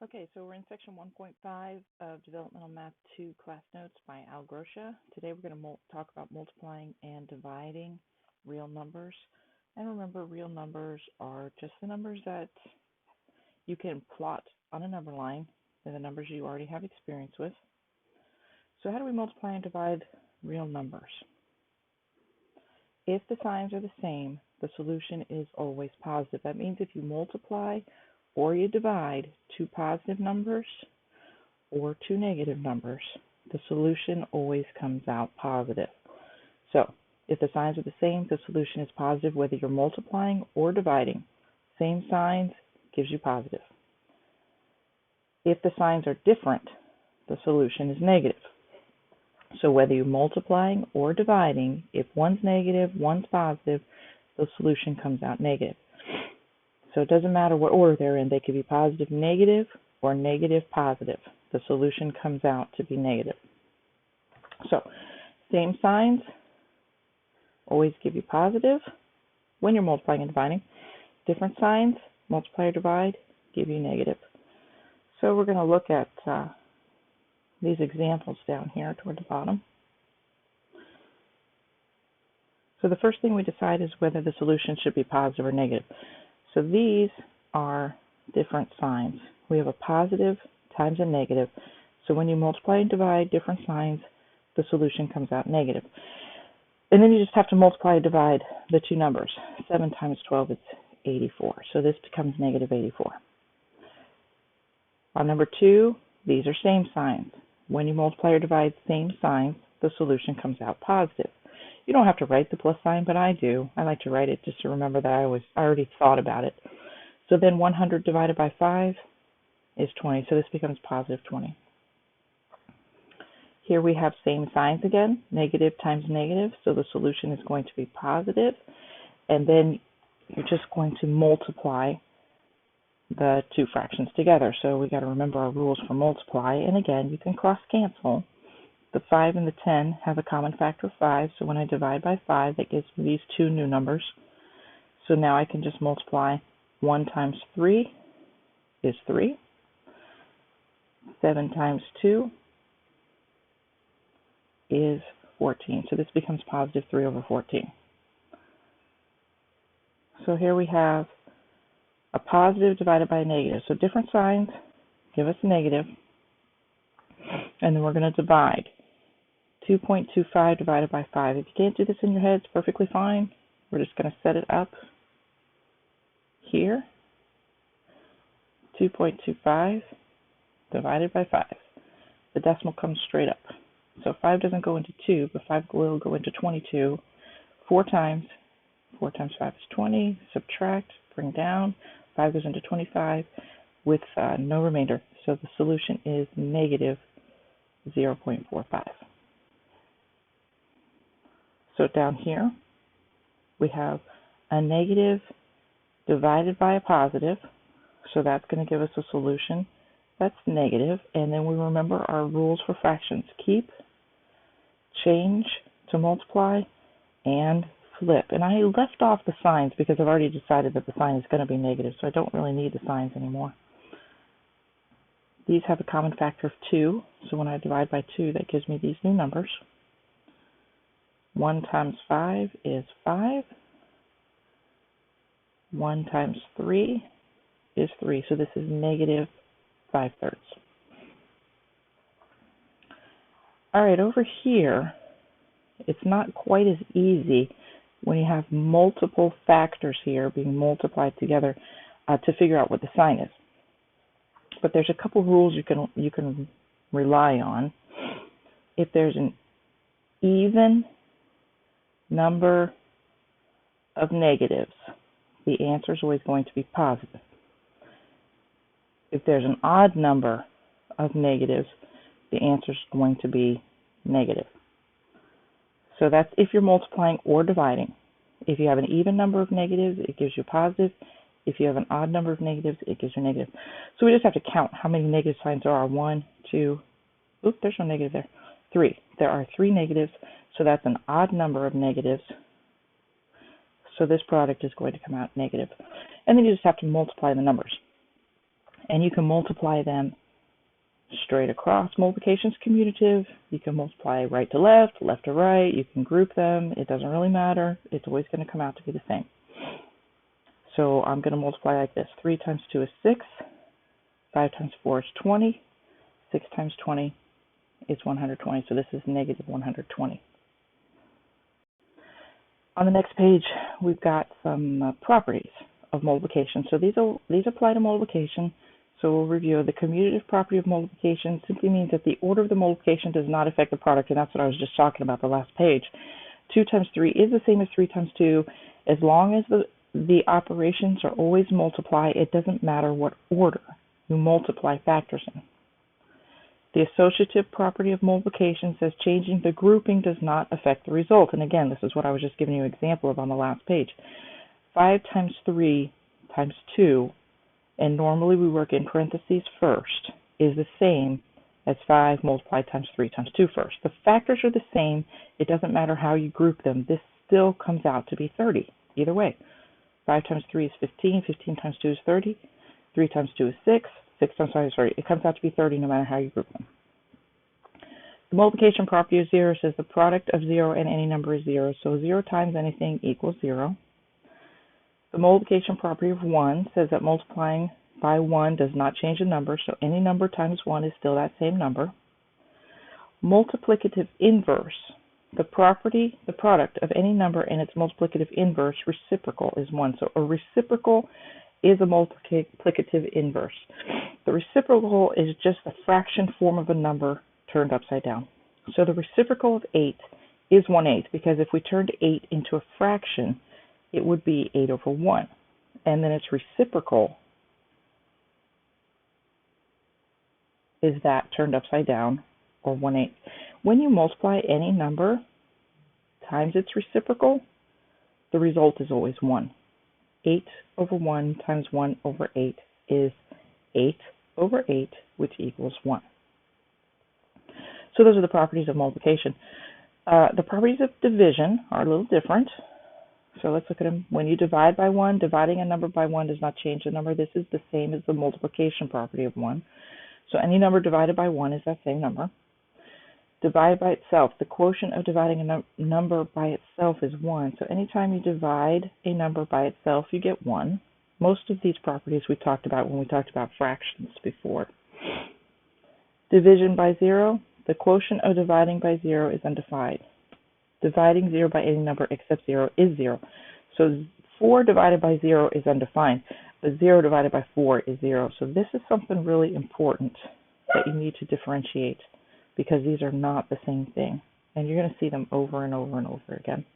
Okay, so we're in section 1.5 of Developmental Math 2 class notes by Al Grosha. Today we're going to talk about multiplying and dividing real numbers. And remember, real numbers are just the numbers that you can plot on a number line. They're the numbers you already have experience with. So how do we multiply and divide real numbers? If the signs are the same, the solution is always positive. That means if you multiply or you divide two positive numbers or two negative numbers, the solution always comes out positive. So if the signs are the same, the solution is positive whether you're multiplying or dividing. Same signs gives you positive. If the signs are different, the solution is negative. So whether you're multiplying or dividing, if one's negative, one's positive, the solution comes out negative. So it doesn't matter what order they're in. They could be positive, negative, or negative, positive. The solution comes out to be negative. So same signs always give you positive when you're multiplying and dividing. Different signs, multiply or divide, give you negative. So we're going to look at these examples down here toward the bottom. So the first thing we decide is whether the solution should be positive or negative. So these are different signs. We have a positive times a negative. So when you multiply and divide different signs, the solution comes out negative. And then you just have to multiply and divide the two numbers. 7 times 12 is 84. So this becomes negative 84. On number 2, these are same signs. When you multiply or divide same signs, the solution comes out positive. You don't have to write the plus sign, but I do. I like to write it just to remember that I already thought about it. So then 100 divided by 5 is 20. So this becomes positive 20. Here we have same signs again, negative times negative. So the solution is going to be positive. And then you're just going to multiply the two fractions together. So we got to remember our rules for multiply. And again, you can cross cancel. The 5 and the 10 have a common factor of 5, so when I divide by 5, that gives me these two new numbers. So now I can just multiply 1 times 3 is 3. 7 times 2 is 14. So this becomes positive 3 over 14. So here we have a positive divided by a negative. So different signs give us negative, and then we're going to divide. 2.25 divided by 5. If you can't do this in your head, it's perfectly fine. We're just going to set it up here. 2.25 divided by 5. The decimal comes straight up. So 5 doesn't go into 2, but 5 will go into 22. 4 times 5 is 20. Subtract, bring down. 5 goes into 25 with no remainder. So the solution is negative 0.45. So down here, we have a negative divided by a positive. So that's going to give us a solution that's negative. And then we remember our rules for fractions. Keep, change to multiply, and flip. And I left off the signs because I've already decided that the sign is going to be negative, so I don't really need the signs anymore. These have a common factor of 2. So when I divide by 2, that gives me these new numbers. 1 times 5 is 5. 1 times 3 is 3. So this is negative 5/3. All right, over here, it's not quite as easy when you have multiple factors here being multiplied together to figure out what the sign is. But there's a couple rules you can rely on. If there's an even number of negatives, the answer is always going to be positive. If there's an odd number of negatives, the answer is going to be negative. So that's if you're multiplying or dividing. If you have an even number of negatives, it gives you positive. If you have an odd number of negatives, it gives you negative. So we just have to count how many negative signs there are. 1, 2, oops, there's no negative there. 3. There are 3 negatives, so that's an odd number of negatives. So this product is going to come out negative. And then you just have to multiply the numbers. And you can multiply them straight across. Multiplication is commutative. You can multiply right to left, left to right. You can group them. It doesn't really matter. It's always going to come out to be the same. So I'm going to multiply like this. 3 times 2 is 6. 5 times 4 is 20. 6 times 20 is 120. So this is negative 120. On the next page, we've got some properties of multiplication. So these apply to multiplication. So we'll review the commutative property of multiplication. Simply means that the order of the multiplication does not affect the product, and that's what I was just talking about the last page. 2 times 3 is the same as 3 times 2. As long as the operations are always multiply, it doesn't matter what order you multiply factors in. The associative property of multiplication says changing the grouping does not affect the result. And again, this is what I was just giving you an example of on the last page. 5 times 3 times 2, and normally we work in parentheses first, is the same as 5 multiplied times 3 times 2 first. The factors are the same. It doesn't matter how you group them. This still comes out to be 30, either way. 5 times 3 is 15. 15 times 2 is 30. 3 times 2 is 6. 6 times 5 is 30. It comes out to be 30 no matter how you group them. The multiplication property of 0 says the product of 0 and any number is 0. So 0 times anything equals 0. The multiplication property of 1 says that multiplying by 1 does not change the number, so any number times 1 is still that same number. Multiplicative inverse. The product of any number and its multiplicative inverse reciprocal is 1. So a reciprocal is a multiplicative inverse. The reciprocal is just the fraction form of a number turned upside down. So the reciprocal of 8 is 1/8, because if we turned 8 into a fraction, it would be 8 over 1. And then its reciprocal is that turned upside down, or 1/8. When you multiply any number times its reciprocal, the result is always 1. 8 over 1 times 1 over 8 is 8 over 8, which equals 1. So those are the properties of multiplication. The properties of division are a little different. So let's look at them. When you divide by 1, dividing a number by 1 does not change the number. This is the same as the multiplication property of 1. So any number divided by 1 is that same number. Divide by itself. The quotient of dividing a number by itself is 1. So anytime you divide a number by itself, you get 1. Most of these properties we talked about when we talked about fractions before. Division by 0. The quotient of dividing by 0 is undefined. Dividing 0 by any number except 0 is 0. So 4 divided by 0 is undefined, but 0 divided by 4 is 0. So this is something really important that you need to differentiate, because these are not the same thing. And you're going to see them over and over and over again.